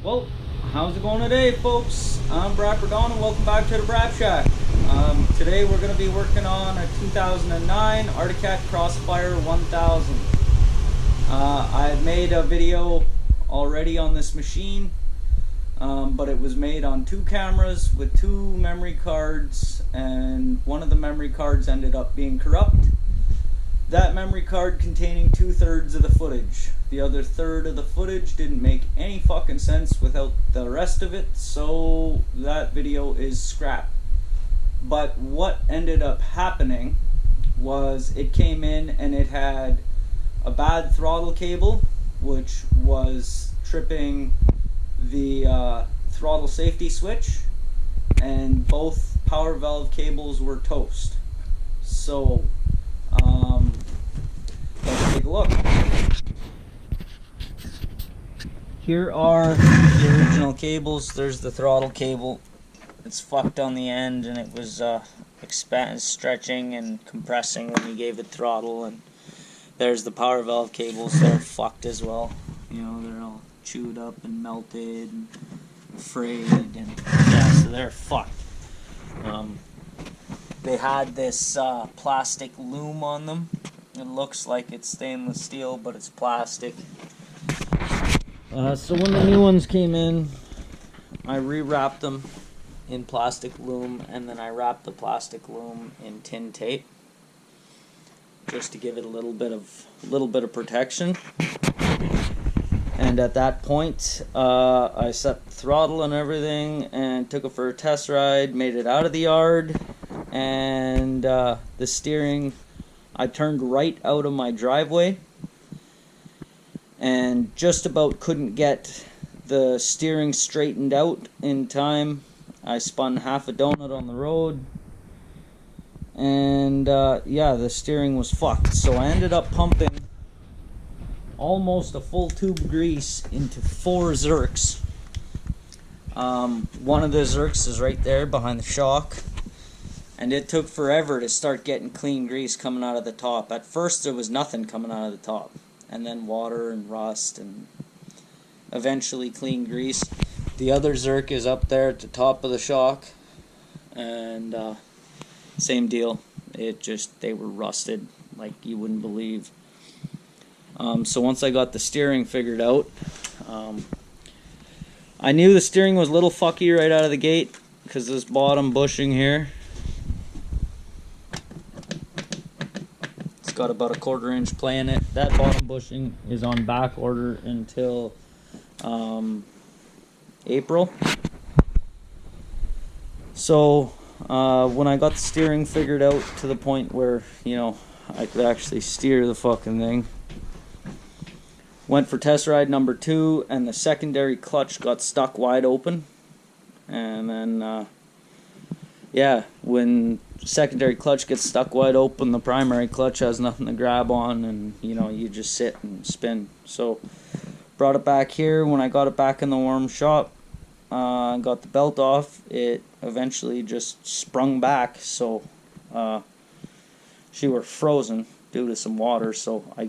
Well, how's it going today, folks? I'm Braap and welcome back to the Braap Shack. Today we're going to be working on a 2009 Arctic Cat Crossfire 1000. I made a video already on this machine, but it was made on two cameras with two memory cards, and one of the memory cards ended up being corrupt. That memory card containing 2/3 of the footage. The other third of the footage didn't make any fucking sense without the rest of it, so that video is scrapped. But what ended up happening was it came in and it had a bad throttle cable, which was tripping the throttle safety switch, and both power valve cables were toast. So let's take a look. Here are the original cables. There's the throttle cable. It's fucked on the end, and it was stretching and compressing when you gave it throttle. And there's the power valve cables. They're fucked as well. You know, they're all chewed up and melted and frayed, and yeah, so they're fucked. They had this plastic loom on them. It looks like it's stainless steel, but it's plastic. So when the new ones came in, I rewrapped them in plastic loom, and then I wrapped the plastic loom in tin tape just to give it a little bit of protection. And at that point, I set the throttle and everything, and took it for a test ride. Made it out of the yard, and the steering, I turned right out of my driveway, and just about couldn't get the steering straightened out in time. I spun half a donut on the road, and yeah, the steering was fucked. So I ended up pumping almost a full tube of grease into 4 Zerks. One of the Zerks is right there behind the shock, and it took forever to start getting clean grease coming out of the top. At first there was nothing coming out of the top, and then water and rust, and eventually clean grease. The other Zerk is up there at the top of the shock, and same deal. They were rusted like you wouldn't believe. So once I got the steering figured out, I knew the steering was a little fucky right out of the gate, because this bottom bushing here, it's got about a 1/4 inch play in it. That bottom bushing is on back order until April. So when I got the steering figured out to the point where, you know, I could actually steer the fucking thing, went for test ride number 2, and the secondary clutch got stuck wide open. And then yeah, when secondary clutch gets stuck wide open, the primary clutch has nothing to grab on, and you know, you just sit and spin. So brought it back here. When I got it back in the warm shop, got the belt off, it eventually just sprung back. So she were frozen due to some water, so I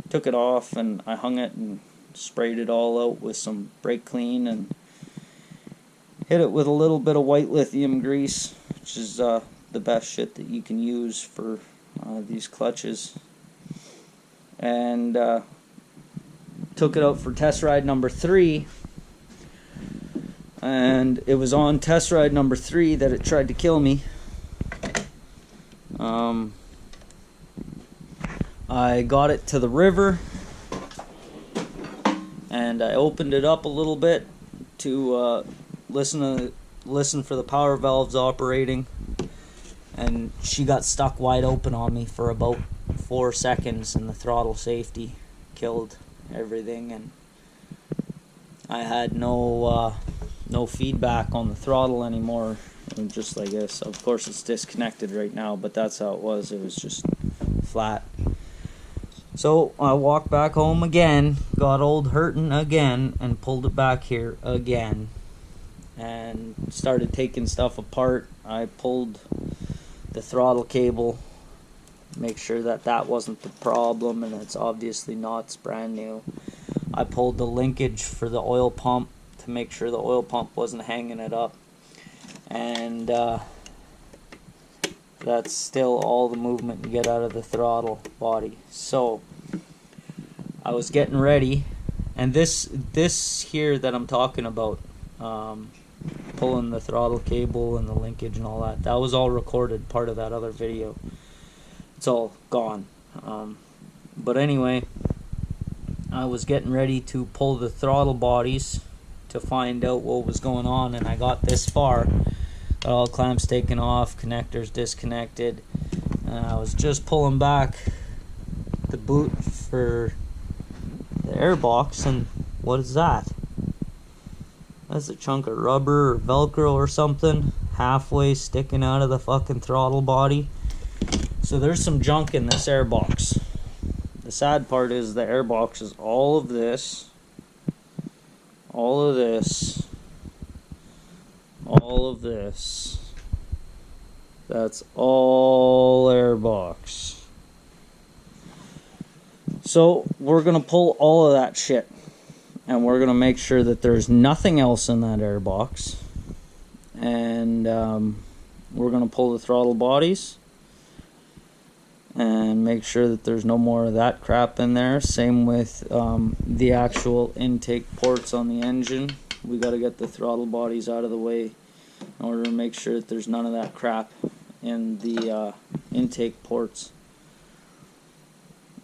took it off, and I hung it and sprayed it all out with some brake clean, and hit it with a little bit of white lithium grease, which is the best shit that you can use for these clutches. And took it out for test ride number 3, and it was on test ride number 3 that it tried to kill me. I got it to the river, and I opened it up a little bit to listen for the power valves operating, and she got stuck wide open on me for about 4 seconds, and the throttle safety killed everything, and I had no feedback on the throttle anymore. And just like this, of course it's disconnected right now, but that's how it was. It was just flat. So I walked back home again, got old hurtin' again, and pulled it back here again, and started taking stuff apart. I pulled the throttle cable, make sure that that wasn't the problem, and it's obviously not. It's brand new. I pulled the linkage for the oil pump to make sure the oil pump wasn't hanging it up. And that's still all the movement you get out of the throttle body. So I was getting ready, and this here that I'm talking about, pulling the throttle cable and the linkage and all that, that was all recorded, part of that other video. It's all gone. But anyway, I was getting ready to pull the throttle bodies to find out what was going on, and I got this far. Got all clamps taken off, connectors disconnected, and I was just pulling back the boot for the airbox, and what is that? That's a chunk of rubber or Velcro or something halfway sticking out of the fucking throttle body. So there's some junk in this airbox. The sad part is the airbox is all of this, all of this, all of this. That's all airbox. So we're gonna pull all of that shit, and we're gonna make sure that there's nothing else in that airbox, and we're gonna pull the throttle bodies and make sure that there's no more of that crap in there. Same with the actual intake ports on the engine. We got to get the throttle bodies out of the way in order to make sure that there's none of that crap in the intake ports.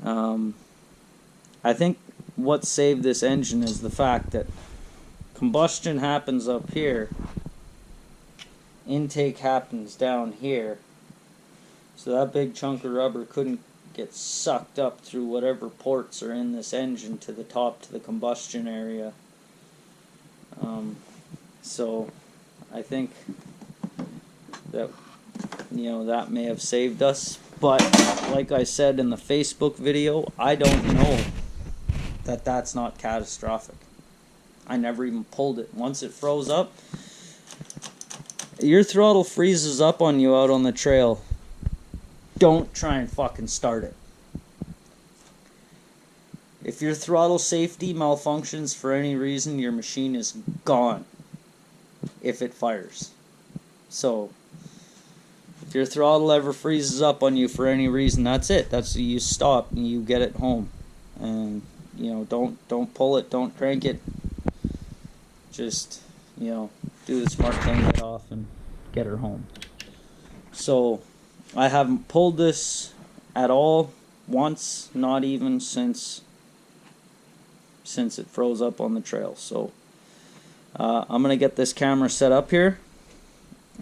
I think what saved this engine is the fact that combustion happens up here, intake happens down here, so that big chunk of rubber couldn't get sucked up through whatever ports are in this engine to the top, to the combustion area. So I think that, you know, that may have saved us. But like I said in the Facebook video, I don't know that that's not catastrophic. I never even pulled it. Once it froze up, your throttle freezes up on you out on the trail. Don't try and fucking start it. If your throttle safety malfunctions for any reason, your machine is gone if it fires. So if your throttle ever freezes up on you for any reason, that's it. That's, you stop and you get it home. And you know, don't pull it, don't crank it. Just, you know, do the smart thing, get off and get her home. So I haven't pulled this at all once, not even since it froze up on the trail. So I'm gonna get this camera set up here,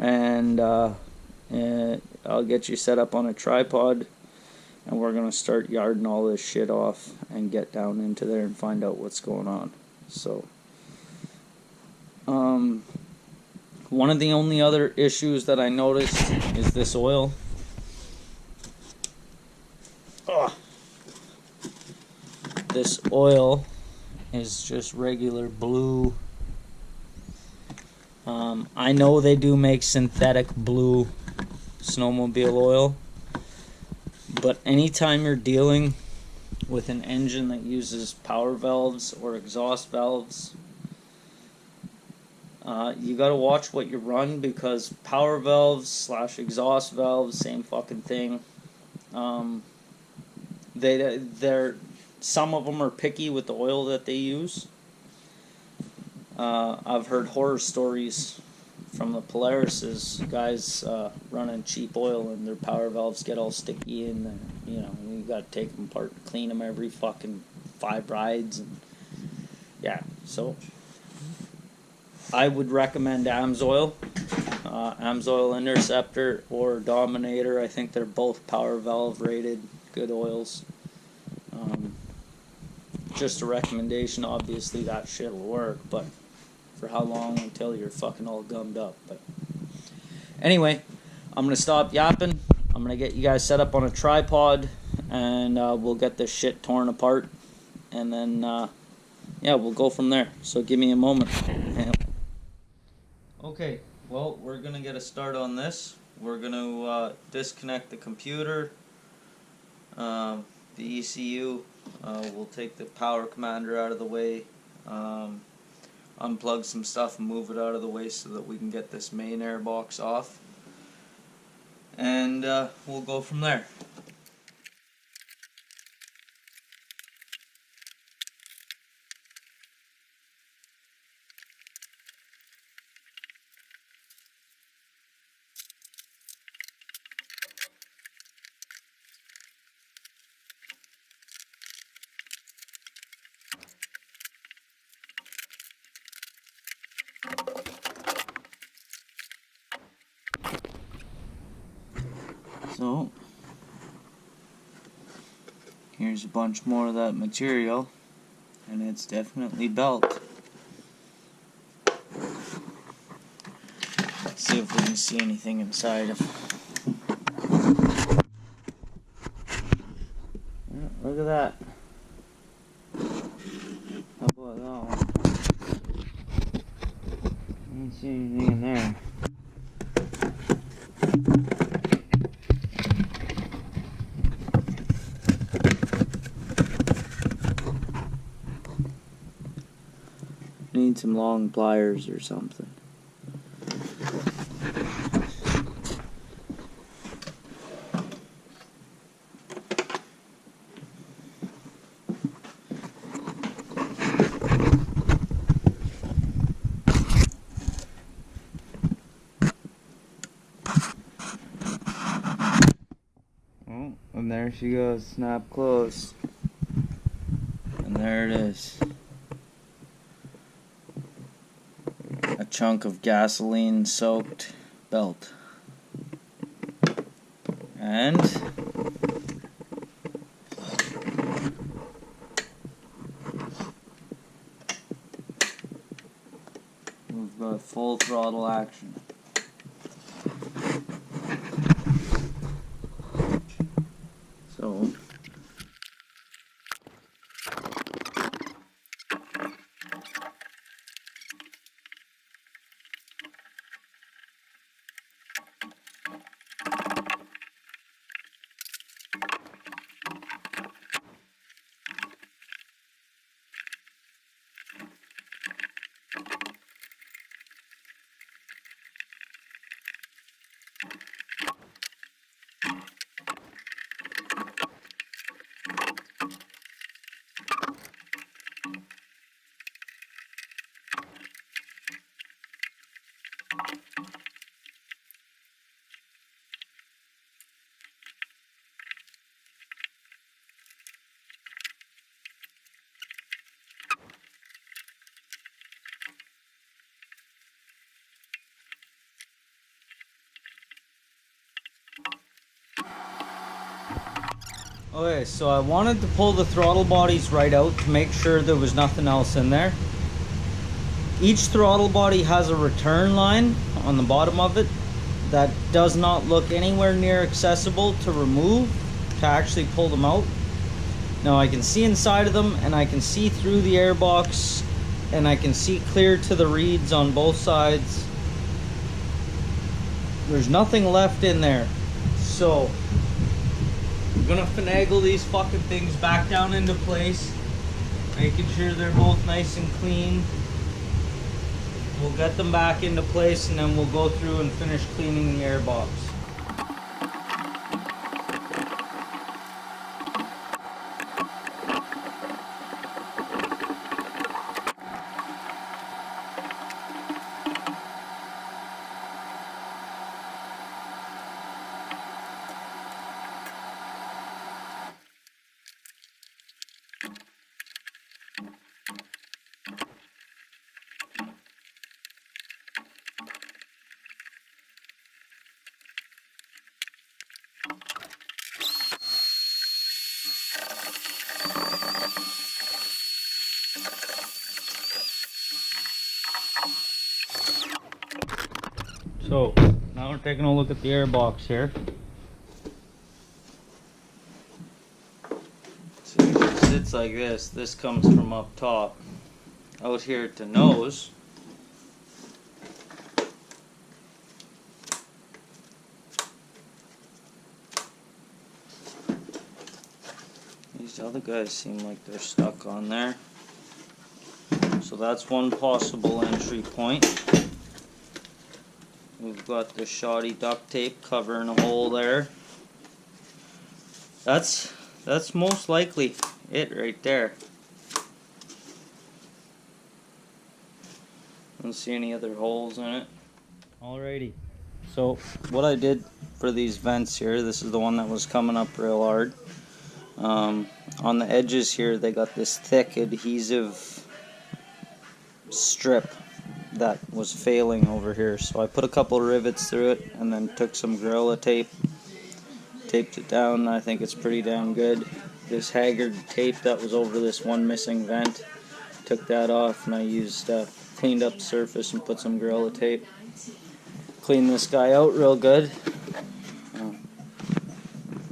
and I'll get you set up on a tripod, and we're gonna start yarding all this shit off and get down into there and find out what's going on. So one of the only other issues that I noticed is this oil. This oil is just regular blue. I know they do make synthetic blue snowmobile oil, but anytime you're dealing with an engine that uses power valves or exhaust valves, you gotta watch what you run, because power valves / exhaust valves, same fucking thing. They're some of them are picky with the oil that they use. I've heard horror stories from the Polarises, guys running cheap oil and their power valves get all sticky, and you know, you got to take them apart and clean them every fucking 5 rides. And yeah, so I would recommend AMSOIL, AMSOIL Interceptor or Dominator. I think they're both power valve rated good oils. Just a recommendation. Obviously that shit will work, but for how long until you're fucking all gummed up? But anyway, I'm gonna stop yapping. I'm gonna get you guys set up on a tripod, and we'll get this shit torn apart, and then yeah, we'll go from there. So give me a moment. Okay, well, we're gonna get a start on this. We're gonna disconnect the computer, the ECU. We'll take the power commander out of the way. unplug some stuff and move it out of the way so that we can get this main air box off. And we'll go from there. So, here's a bunch more of that material, and it's definitely belt. Let's see if we can see anything inside of. Yeah, look at that. How about that one? I don't see anything in there. Need some long pliers or something. Oh, and there she goes, snap close. And there it is. A chunk of gasoline soaked belt. And we've got full throttle action. So okay, so I wanted to pull the throttle bodies right out to make sure there was nothing else in there. Each throttle body has a return line on the bottom of it that does not look anywhere near accessible to remove, to actually pull them out. Now I can see inside of them, and I can see through the airbox, and I can see clear to the reeds on both sides. There's nothing left in there. So I'm gonna finagle these fucking things back down into place, making sure they're both nice and clean. We'll get them back into place, and then we'll go through and finish cleaning the airbox. So now we're taking a look at the airbox here. So it sits like this. This comes from up top out here at the nose. These other guys seem like they're stuck on there. So that's one possible entry point. We've got the shoddy duct tape covering a hole there. That's most likely it right there. Don't see any other holes in it. Alrighty. So what I did for these vents here, this is the one that was coming up real hard. On the edges here, they got this thick adhesive strip that was failing over here. So I put a couple rivets through it and then took some Gorilla tape, taped it down. I think it's pretty damn good. This Haggard tape that was over this one missing vent, took that off, and I used cleaned up the surface and put some Gorilla tape. Cleaned this guy out real good.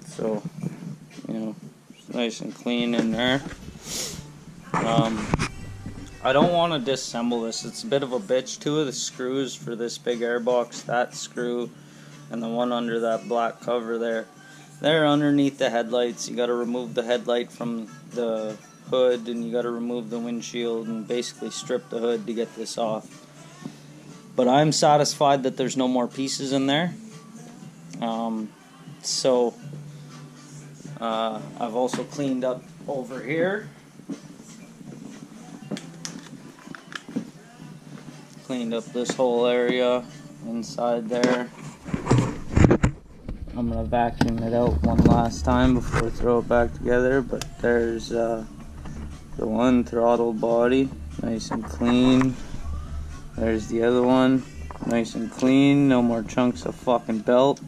So, you know, it's nice and clean in there. I don't want to disassemble this. It's a bit of a bitch. Two of the screws for this big airbox, that screw and the one under that black cover there, they're underneath the headlights. You got to remove the headlight from the hood, and you got to remove the windshield and basically strip the hood to get this off. But I'm satisfied that there's no more pieces in there. I've also cleaned up over here. Cleaned up this whole area inside there. I'm gonna vacuum it out one last time before I throw it back together. But there's the one throttle body, nice and clean. There's the other one, nice and clean. No more chunks of fucking belt.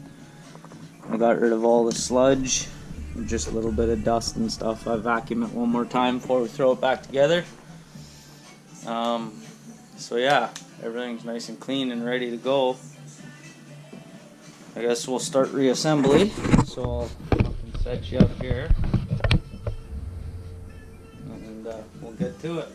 I got rid of all the sludge, just a little bit of dust and stuff. I vacuum it one more time before we throw it back together. So yeah, everything's nice and clean and ready to go. I guess we'll start reassembly. So I'll fucking set you up here, and we'll get to it.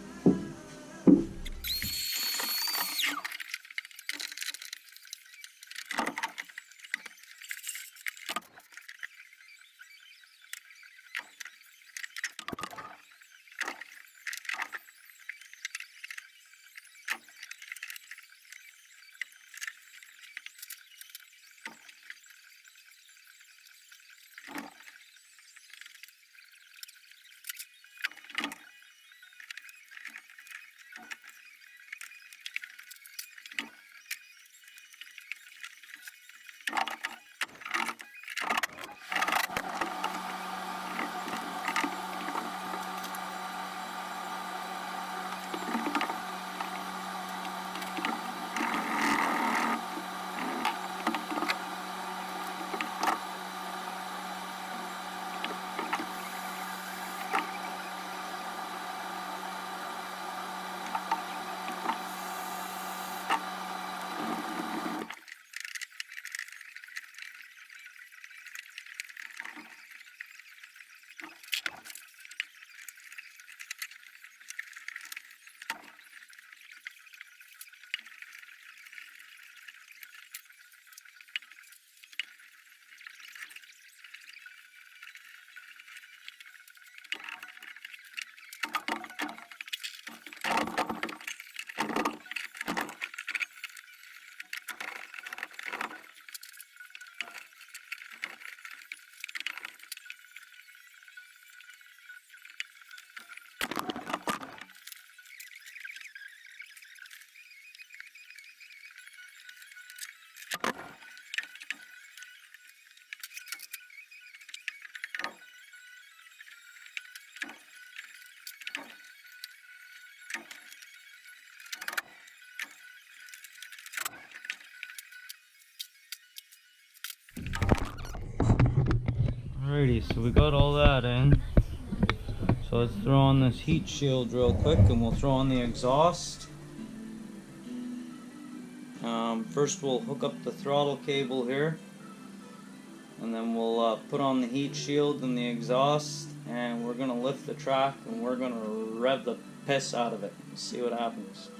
Alrighty, so we got all that in. So let's throw on this heat shield real quick, and we'll throw on the exhaust. First we'll hook up the throttle cable here, and then we'll put on the heat shield and the exhaust, and we're gonna lift the track and we're gonna rev the piss out of it and see what happens.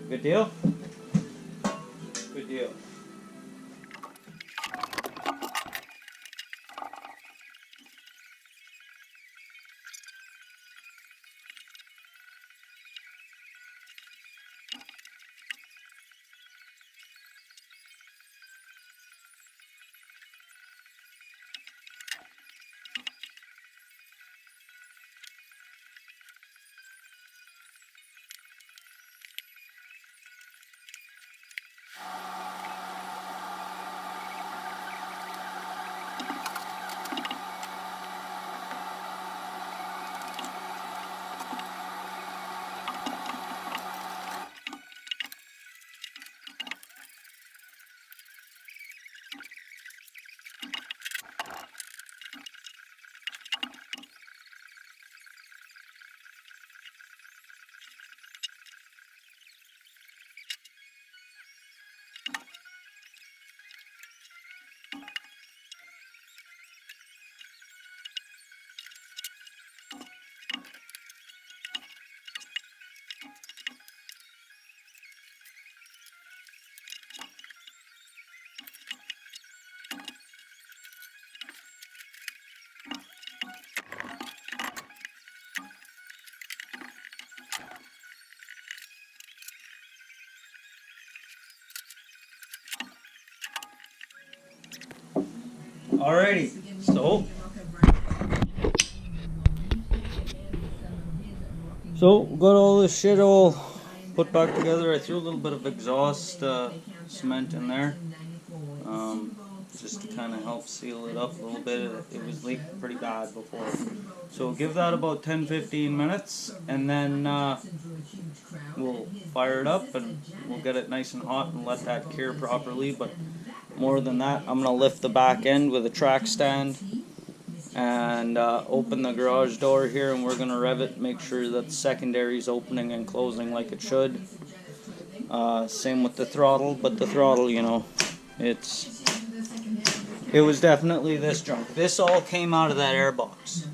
Good deal? Good deal. Alrighty, so got all this shit all put back together. I threw a little bit of exhaust cement in there, just to kind of help seal it up a little bit. It was leaking pretty bad before. So give that about 10-15 minutes, and then we'll fire it up and we'll get it nice and hot and let that cure properly. But more than that, I'm going to lift the back end with a track stand and open the garage door here, and we're going to rev it, make sure that the secondary is opening and closing like it should. Same with the throttle, but the throttle, you know, it was definitely this junk. This all came out of that airbox.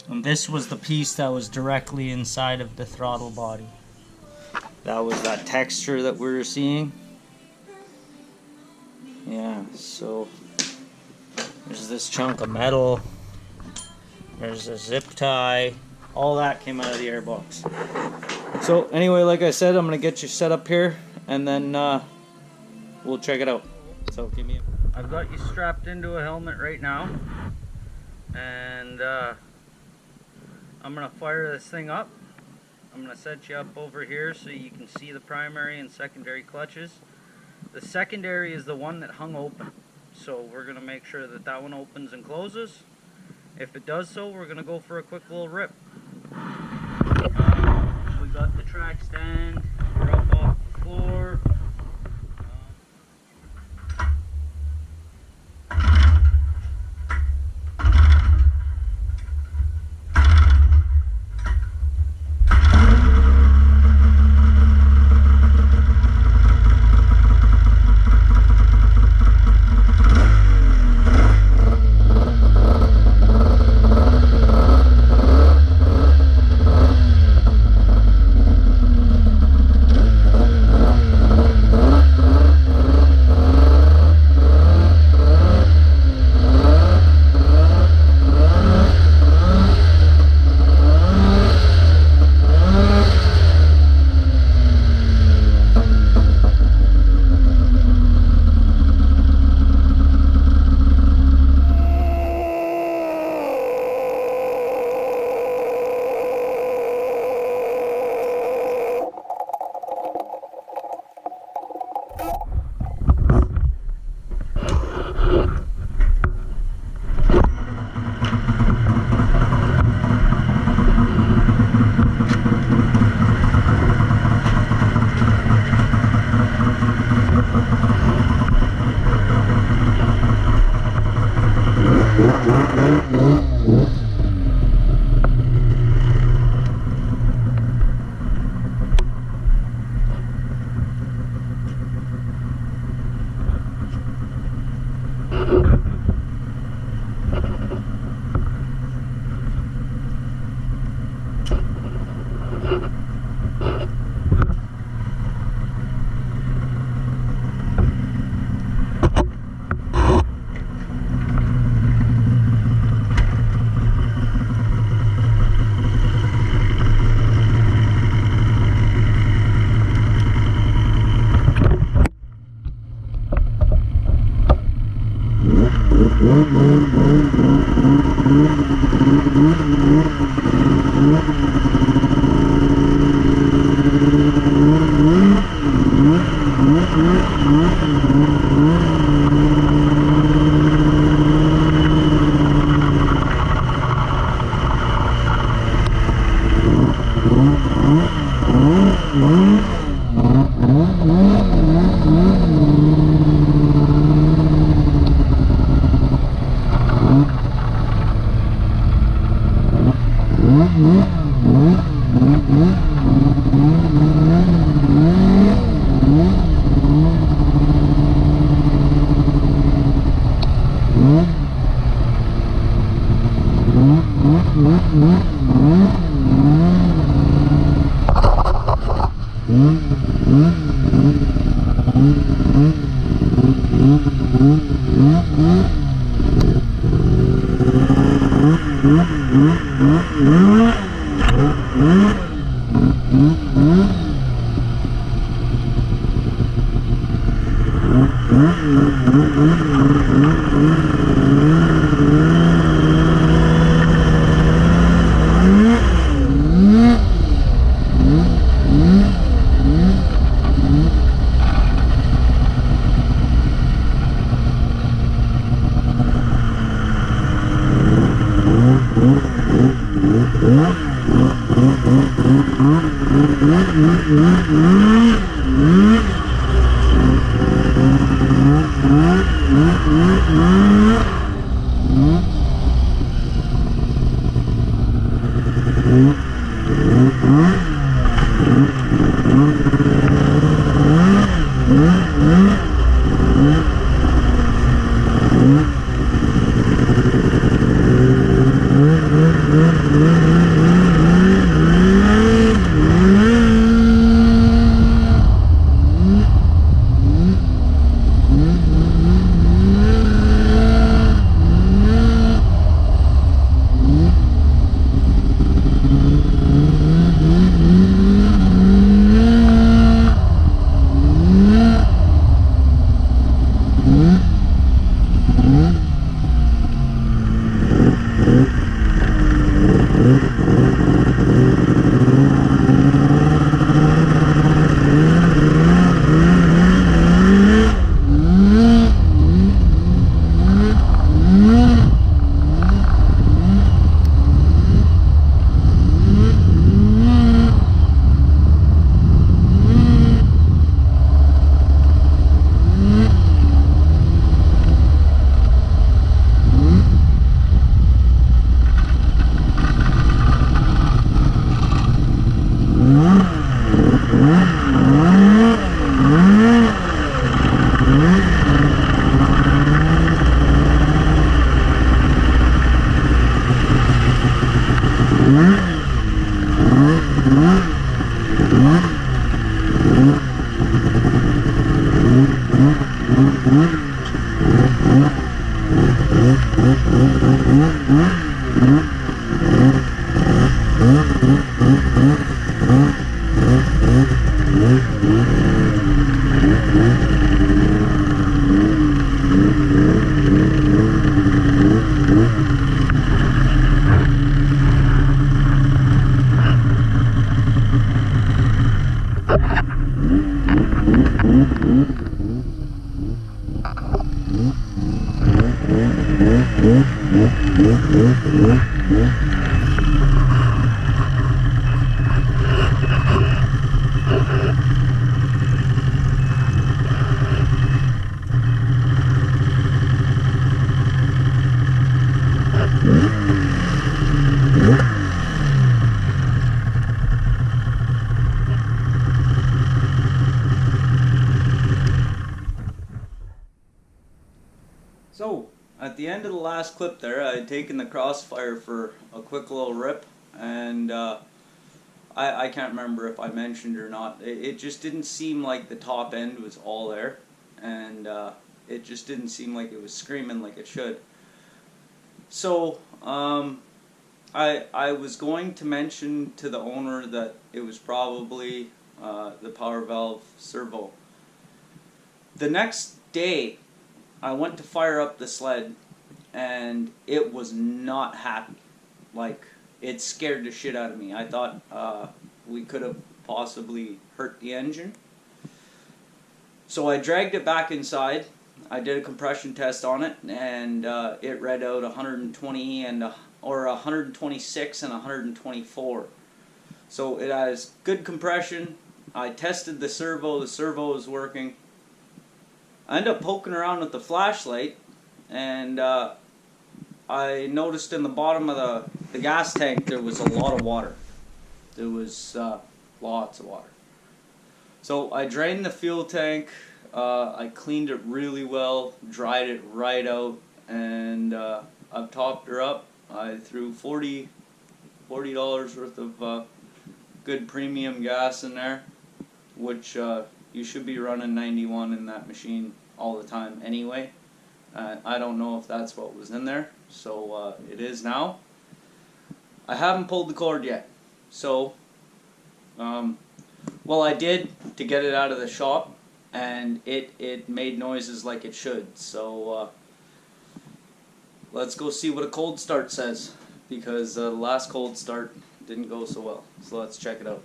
And this was the piece that was directly inside of the throttle body. That was that texture that we were seeing. Yeah, so there's this chunk of metal. There's a zip tie. All that came out of the airbox. So anyway, like I said, I'm going to get you set up here, and then we'll check it out. So give me I've got you strapped into a helmet right now, and I'm going to fire this thing up. I'm going to set you up over here so you can see the primary and secondary clutches. The secondary is the one that hung open, so we're going to make sure that that one opens and closes. If it does so, we're going to go for a quick little rip. We got the track stand, we're up off the floor. So, at the end of the last clip there, I had taken the crossfire for a quick little rip, and I can't remember if I mentioned or not. It just didn't seem like the top end was all there, and it just didn't seem like it was screaming like it should. So, I was going to mention to the owner that it was probably the power valve servo. The next day, I went to fire up the sled, and it was not happy. Like, it scared the shit out of me. I thought we could have possibly hurt the engine. So I dragged it back inside. I did a compression test on it, and it read out 120 and or 126 and 124. So it has good compression. I tested the servo. The servo is working. I ended up poking around with the flashlight, and I noticed in the bottom of the gas tank there was a lot of water. There was lots of water. So I drained the fuel tank, I cleaned it really well, dried it right out, and I've topped her up. I threw $40 worth of good premium gas in there, which you should be running 91 in that machine all the time anyway. I don't know if that's what was in there, so it is now. I haven't pulled the cord yet, so well, I did to get it out of the shop, and it made noises like it should. So let's go see what a cold start says, because the last cold start didn't go so well. So let's check it out.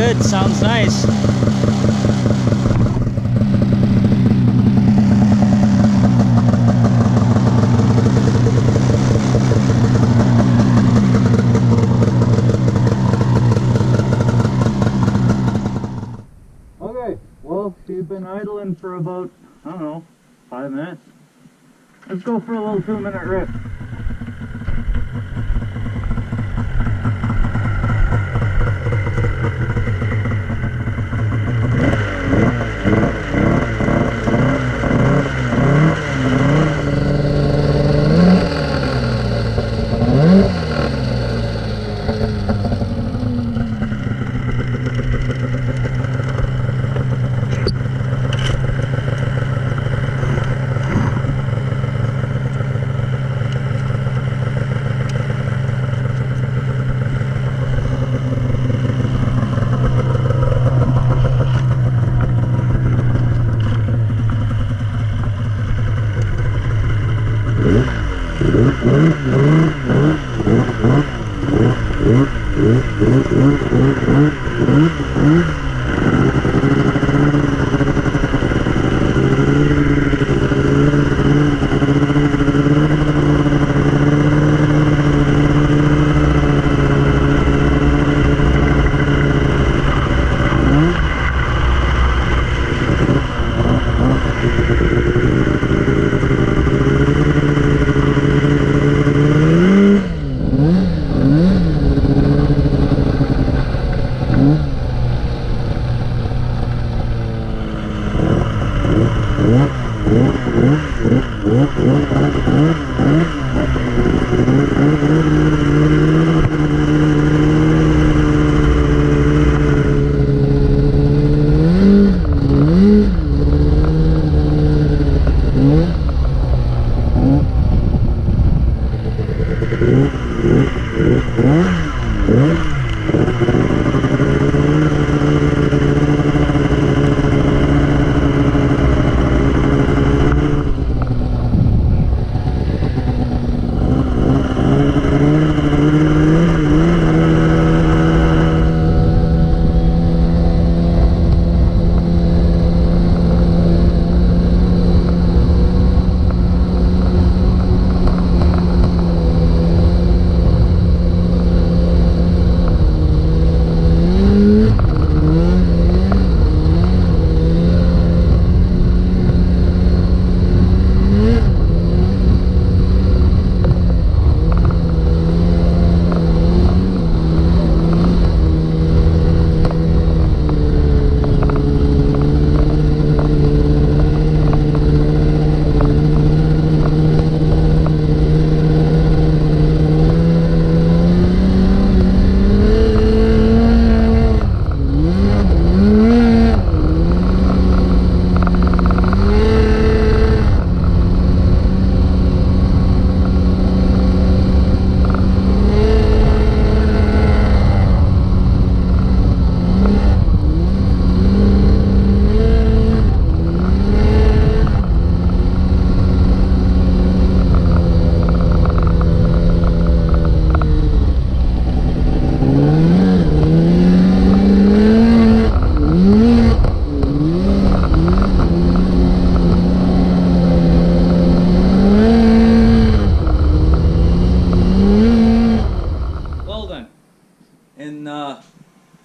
good. Sounds nice. Okay, well, she's been idling for about, I don't know, 5 minutes. Let's go for a little 2-minute rip.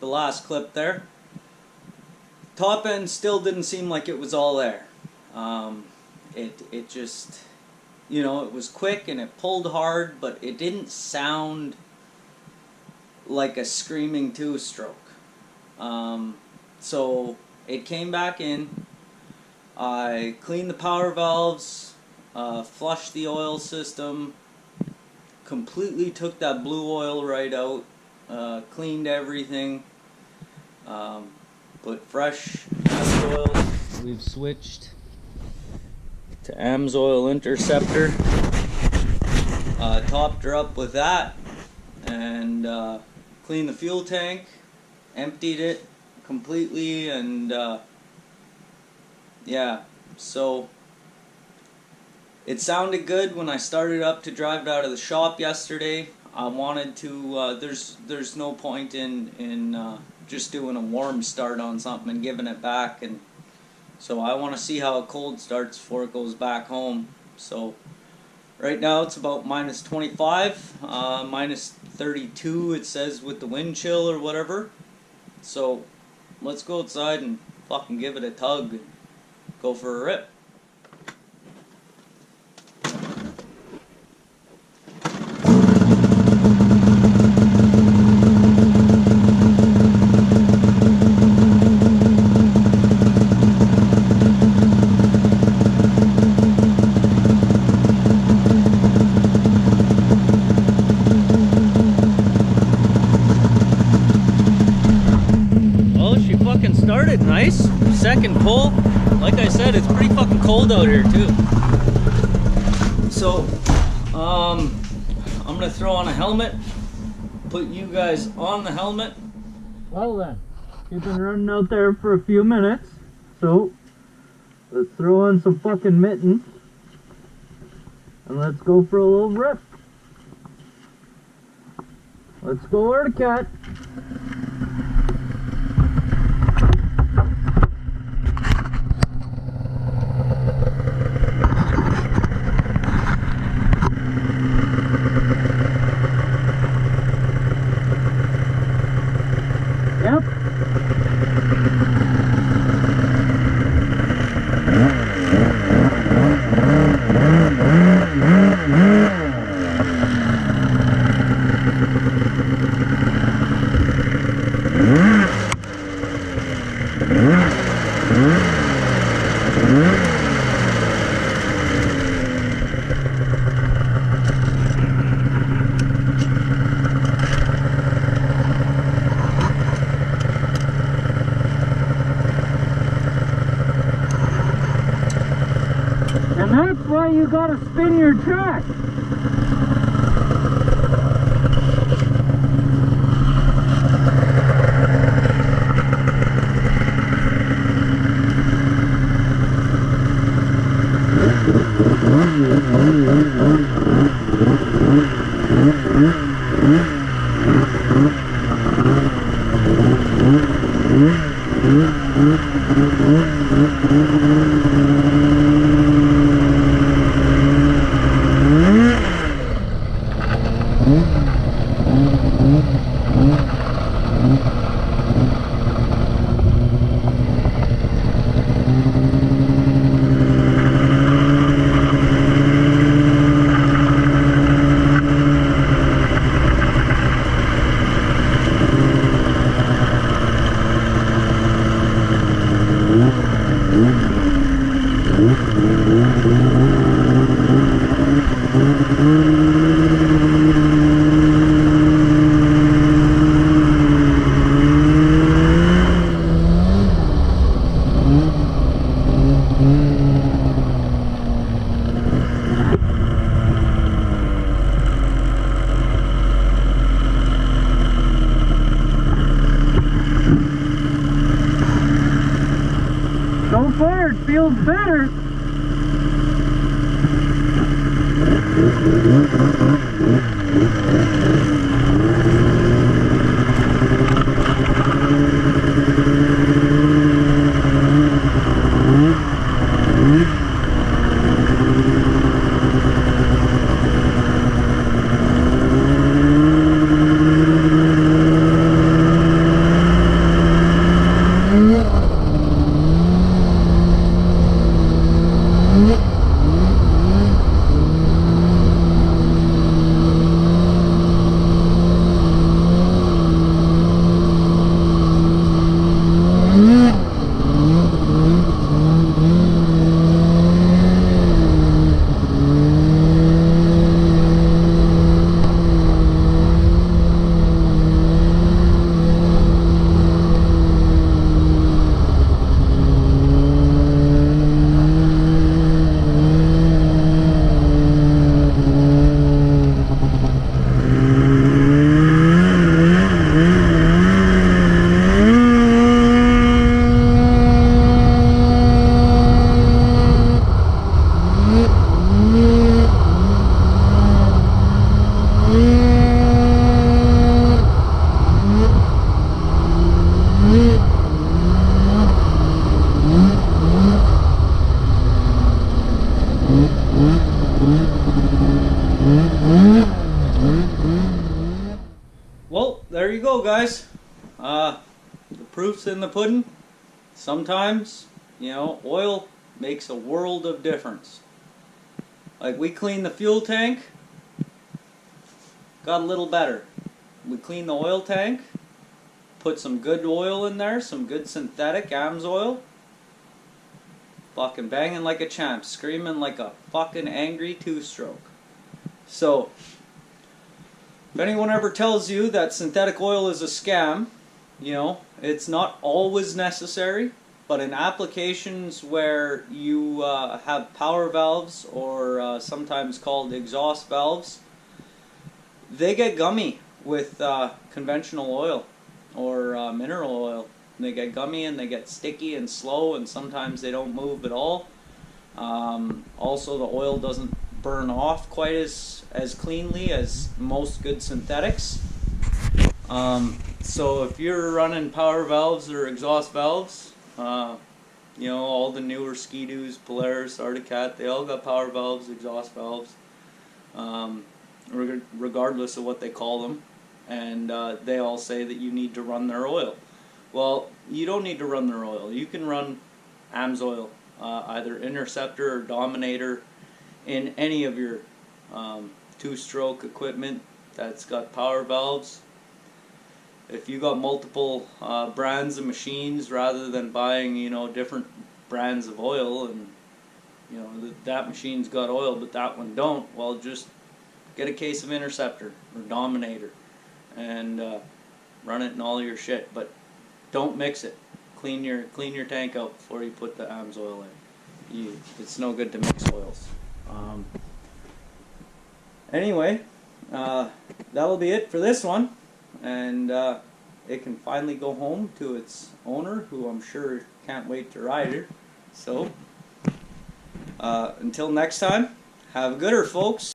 The last clip there. Top end still didn't seem like it was all there. It just, you know, it was quick and it pulled hard, but it didn't sound like a screaming two-stroke. So it came back in. I cleaned the power valves, flushed the oil system, completely took that blue oil right out, cleaned everything, put fresh oil. We've switched to Amsoil Interceptor. Topped her up with that and cleaned the fuel tank, emptied it completely, and yeah, so it sounded good when I started up to drive it out of the shop yesterday. I wanted to, there's no point in just doing a warm start on something and giving it back, and so I want to see how a cold starts before it goes back home. So right now it's about minus 25, minus 32 it says with the wind chill or whatever. So let's go outside and fucking give it a tug and go for a rip. Started nice. Second pull. Like I said, it's pretty fucking cold out here too. So I'm gonna throw on a helmet, put you guys on the helmet. Well then, you've been running out there for a few minutes, so let's throw on some fucking mittens and let's go for a little rip. Let's go, Articat. Yep. And that's why you gotta spin your track. So far, it feels better. go, guys. The proof's in the pudding. Sometimes, you know, oil makes a world of difference. Like, we cleaned the fuel tank, got a little better. We cleaned the oil tank, put some good oil in there, some good synthetic AMS oil. Fucking banging like a champ, screaming like a fucking angry two-stroke. So, if anyone ever tells you that synthetic oil is a scam, you know, it's not always necessary, but in applications where you have power valves or sometimes called exhaust valves, they get gummy with conventional oil or mineral oil. They get gummy and they get sticky and slow, and sometimes they don't move at all. Also, the oil doesn't burn off quite as cleanly as most good synthetics. So if you're running power valves or exhaust valves, you know, all the newer Ski-Doos, Polaris, Arctic Cat, they all got power valves, exhaust valves, regardless of what they call them. And they all say that you need to run their oil. Well, you don't need to run their oil. You can run AMS oil, either Interceptor or Dominator, in any of your two-stroke equipment that's got power valves. If you got multiple brands of machines, rather than buying, you know, different brands of oil, and you know that machine's got oil but that one don't, well, just get a case of Interceptor or Dominator and run it in all your shit. But don't mix it. Clean your tank out before you put the AMS oil in. It's no good to mix oils. Anyway, that'll be it for this one, and it can finally go home to its owner, who I'm sure can't wait to ride her. So, until next time, have a gooder, folks.